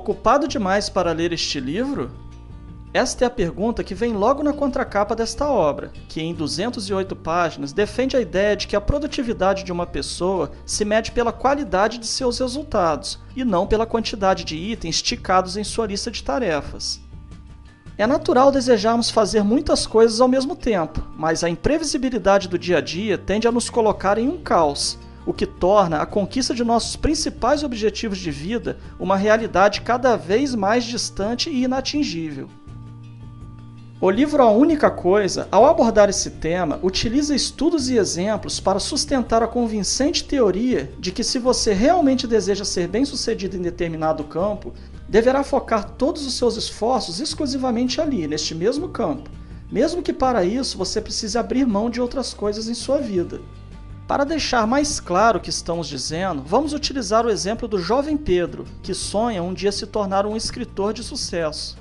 ocupado demais para ler este livro? Esta é a pergunta que vem logo na contracapa desta obra, que em 208 páginas defende a ideia de que a produtividade de uma pessoa se mede pela qualidade de seus resultados, e não pela quantidade de itens ticados em sua lista de tarefas. É natural desejarmos fazer muitas coisas ao mesmo tempo, mas a imprevisibilidade do dia a dia tende a nos colocar em um caos, o que torna a conquista de nossos principais objetivos de vida uma realidade cada vez mais distante e inatingível. O livro A Única Coisa, ao abordar esse tema, utiliza estudos e exemplos para sustentar a convincente teoria de que se você realmente deseja ser bem-sucedido em determinado campo, deverá focar todos os seus esforços exclusivamente ali, neste mesmo campo, mesmo que para isso você precise abrir mão de outras coisas em sua vida. Para deixar mais claro o que estamos dizendo, vamos utilizar o exemplo do jovem Pedro, que sonha um dia se tornar um escritor de sucesso.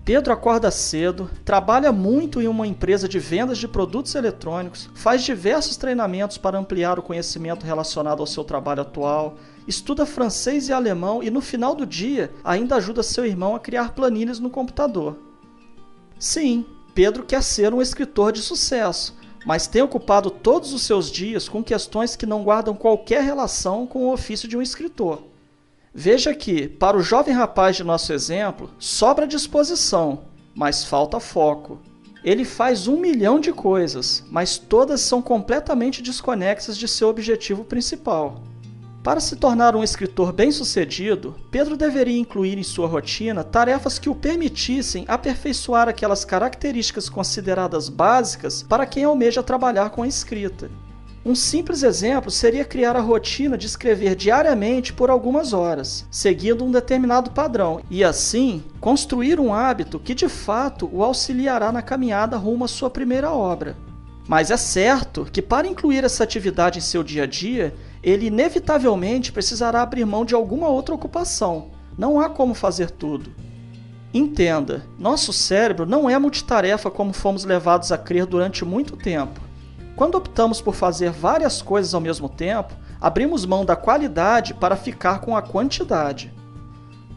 Pedro acorda cedo, trabalha muito em uma empresa de vendas de produtos eletrônicos, faz diversos treinamentos para ampliar o conhecimento relacionado ao seu trabalho atual, estuda francês e alemão e no final do dia ainda ajuda seu irmão a criar planilhas no computador. Sim, Pedro quer ser um escritor de sucesso, mas tem ocupado todos os seus dias com questões que não guardam qualquer relação com o ofício de um escritor. Veja que, para o jovem rapaz de nosso exemplo, sobra disposição, mas falta foco. Ele faz 1 milhão de coisas, mas todas são completamente desconexas de seu objetivo principal. Para se tornar um escritor bem-sucedido, Pedro deveria incluir em sua rotina tarefas que o permitissem aperfeiçoar aquelas características consideradas básicas para quem almeja trabalhar com a escrita. Um simples exemplo seria criar a rotina de escrever diariamente por algumas horas, seguindo um determinado padrão, e assim construir um hábito que de fato o auxiliará na caminhada rumo à sua primeira obra. Mas é certo que para incluir essa atividade em seu dia a dia, ele inevitavelmente precisará abrir mão de alguma outra ocupação. Não há como fazer tudo. Entenda, nosso cérebro não é multitarefa como fomos levados a crer durante muito tempo. Quando optamos por fazer várias coisas ao mesmo tempo, abrimos mão da qualidade para ficar com a quantidade.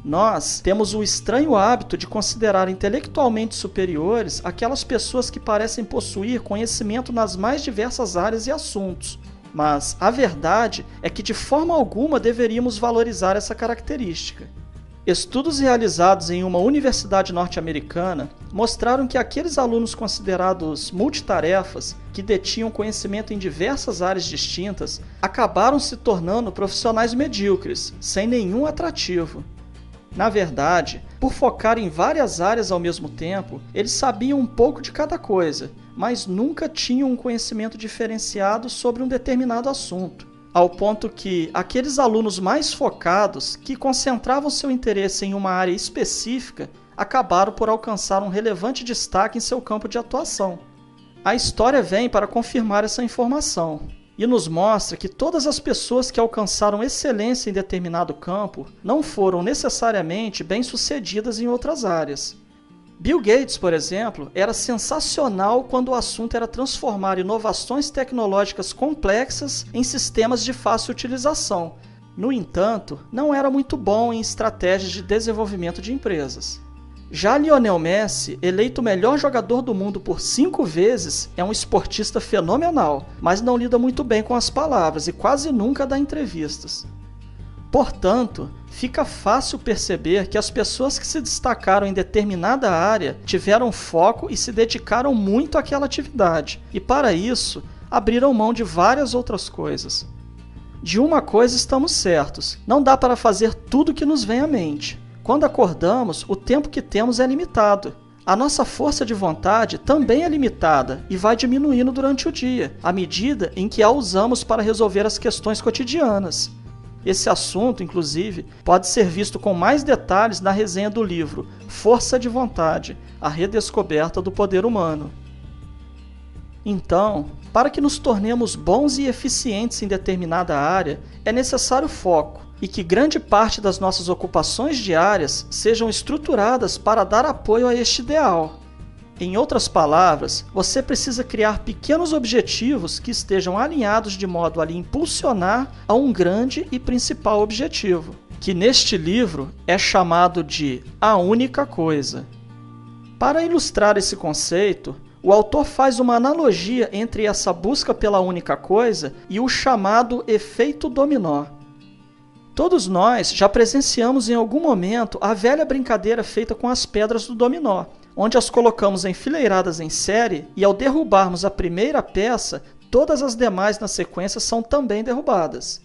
Nós temos o estranho hábito de considerar intelectualmente superiores aquelas pessoas que parecem possuir conhecimento nas mais diversas áreas e assuntos, mas a verdade é que de forma alguma deveríamos valorizar essa característica. Estudos realizados em uma universidade norte-americana mostraram que aqueles alunos considerados multitarefas, que detinham conhecimento em diversas áreas distintas, acabaram se tornando profissionais medíocres, sem nenhum atrativo. Na verdade, por focar em várias áreas ao mesmo tempo, eles sabiam um pouco de cada coisa, mas nunca tinham um conhecimento diferenciado sobre um determinado assunto. Ao ponto que aqueles alunos mais focados, que concentravam seu interesse em uma área específica, acabaram por alcançar um relevante destaque em seu campo de atuação. A história vem para confirmar essa informação e nos mostra que todas as pessoas que alcançaram excelência em determinado campo não foram necessariamente bem-sucedidas em outras áreas. Bill Gates, por exemplo, era sensacional quando o assunto era transformar inovações tecnológicas complexas em sistemas de fácil utilização. No entanto, não era muito bom em estratégias de desenvolvimento de empresas. Já Lionel Messi, eleito o melhor jogador do mundo por 5 vezes, é um esportista fenomenal, mas não lida muito bem com as palavras e quase nunca dá entrevistas. Portanto, fica fácil perceber que as pessoas que se destacaram em determinada área tiveram foco e se dedicaram muito àquela atividade, e para isso, abriram mão de várias outras coisas. De uma coisa estamos certos, não dá para fazer tudo que nos vem à mente. Quando acordamos, o tempo que temos é limitado. A nossa força de vontade também é limitada e vai diminuindo durante o dia, à medida em que a usamos para resolver as questões cotidianas. Esse assunto, inclusive, pode ser visto com mais detalhes na resenha do livro Força de Vontade, a redescoberta do poder humano. Então, para que nos tornemos bons e eficientes em determinada área, é necessário foco, e que grande parte das nossas ocupações diárias sejam estruturadas para dar apoio a este ideal. Em outras palavras, você precisa criar pequenos objetivos que estejam alinhados de modo a lhe impulsionar a um grande e principal objetivo. que neste livro é chamado de A Única Coisa. Para ilustrar esse conceito, o autor faz uma analogia entre essa busca pela única coisa e o chamado efeito dominó. Todos nós já presenciamos em algum momento a velha brincadeira feita com as pedras do dominó, onde as colocamos enfileiradas em série e ao derrubarmos a primeira peça, todas as demais na sequência são também derrubadas.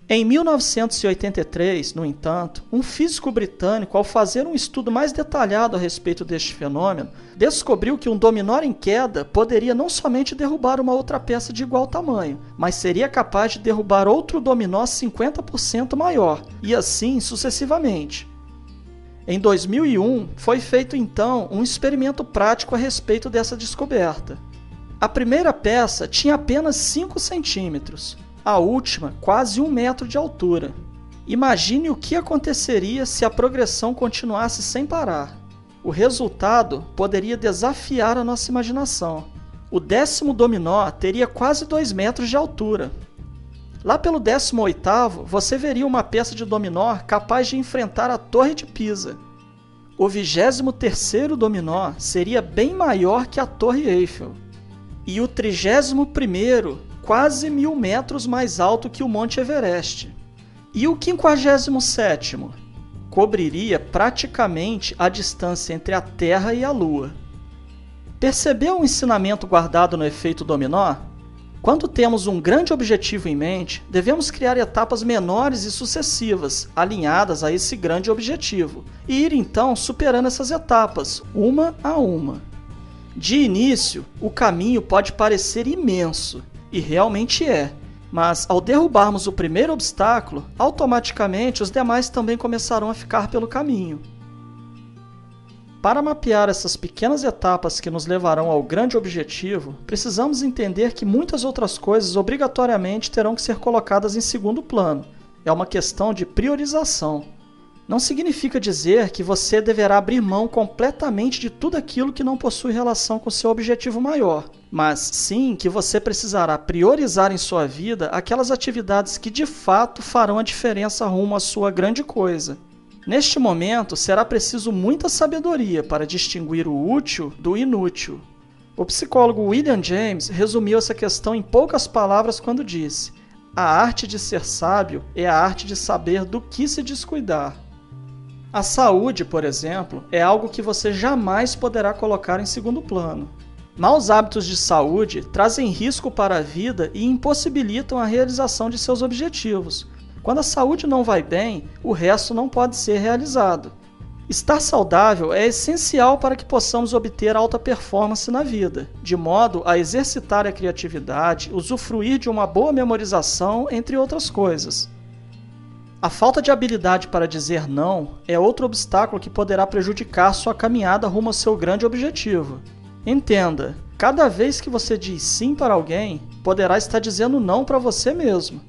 Em 1983, no entanto, um físico britânico, ao fazer um estudo mais detalhado a respeito deste fenômeno, descobriu que um dominó em queda poderia não somente derrubar uma outra peça de igual tamanho, mas seria capaz de derrubar outro dominó 50% maior, e assim sucessivamente. Em 2001, foi feito então um experimento prático a respeito dessa descoberta. A primeira peça tinha apenas 5 centímetros. A última, quase 1 metro de altura. Imagine o que aconteceria se a progressão continuasse sem parar. O resultado poderia desafiar a nossa imaginação. O 10º dominó teria quase 2 metros de altura. Lá pelo 18º, você veria uma peça de dominó capaz de enfrentar a Torre de Pisa. O 23º dominó seria bem maior que a Torre Eiffel. E o 31º, quase 1000 metros mais alto que o Monte Everest. E o 57º cobriria praticamente a distância entre a Terra e a Lua. Percebeu o ensinamento guardado no efeito dominó? Quando temos um grande objetivo em mente, devemos criar etapas menores e sucessivas, alinhadas a esse grande objetivo, e ir então superando essas etapas, uma a uma. De início, o caminho pode parecer imenso, e realmente é, mas ao derrubarmos o primeiro obstáculo, automaticamente os demais também começarão a ficar pelo caminho. Para mapear essas pequenas etapas que nos levarão ao grande objetivo, precisamos entender que muitas outras coisas obrigatoriamente terão que ser colocadas em segundo plano. É uma questão de priorização. Não significa dizer que você deverá abrir mão completamente de tudo aquilo que não possui relação com seu objetivo maior, mas sim que você precisará priorizar em sua vida aquelas atividades que de fato farão a diferença rumo à sua grande coisa. Neste momento, será preciso muita sabedoria para distinguir o útil do inútil. O psicólogo William James resumiu essa questão em poucas palavras quando disse: "A arte de ser sábio é a arte de saber do que se descuidar." A saúde, por exemplo, é algo que você jamais poderá colocar em segundo plano. Maus hábitos de saúde trazem risco para a vida e impossibilitam a realização de seus objetivos. Quando a saúde não vai bem, o resto não pode ser realizado. Estar saudável é essencial para que possamos obter alta performance na vida, de modo a exercitar a criatividade, usufruir de uma boa memorização, entre outras coisas. A falta de habilidade para dizer não é outro obstáculo que poderá prejudicar sua caminhada rumo ao seu grande objetivo. Entenda, cada vez que você diz sim para alguém, poderá estar dizendo não para você mesmo.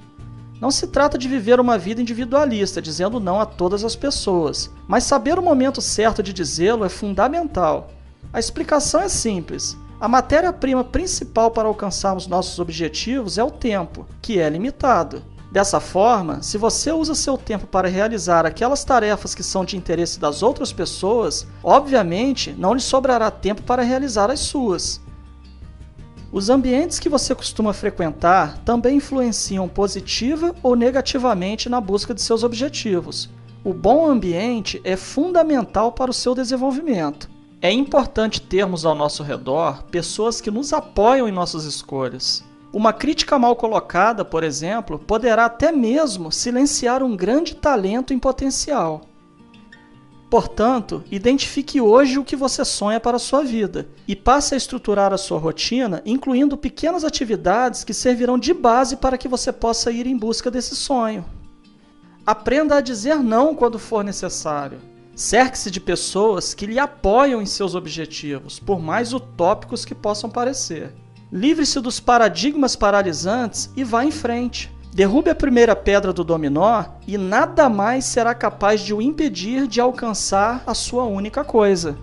Não se trata de viver uma vida individualista, dizendo não a todas as pessoas, mas saber o momento certo de dizê-lo é fundamental. A explicação é simples. A matéria-prima principal para alcançarmos nossos objetivos é o tempo, que é limitado. Dessa forma, se você usa seu tempo para realizar aquelas tarefas que são de interesse das outras pessoas, obviamente não lhe sobrará tempo para realizar as suas. Os ambientes que você costuma frequentar também influenciam positiva ou negativamente na busca de seus objetivos. O bom ambiente é fundamental para o seu desenvolvimento. É importante termos ao nosso redor pessoas que nos apoiam em nossas escolhas. Uma crítica mal colocada, por exemplo, poderá até mesmo silenciar um grande talento em potencial. Portanto, identifique hoje o que você sonha para a sua vida e passe a estruturar a sua rotina, incluindo pequenas atividades que servirão de base para que você possa ir em busca desse sonho. Aprenda a dizer não quando for necessário. Cerque-se de pessoas que lhe apoiam em seus objetivos, por mais utópicos que possam parecer. Livre-se dos paradigmas paralisantes e vá em frente. Derrube a primeira pedra do dominó e nada mais será capaz de o impedir de alcançar a sua única coisa.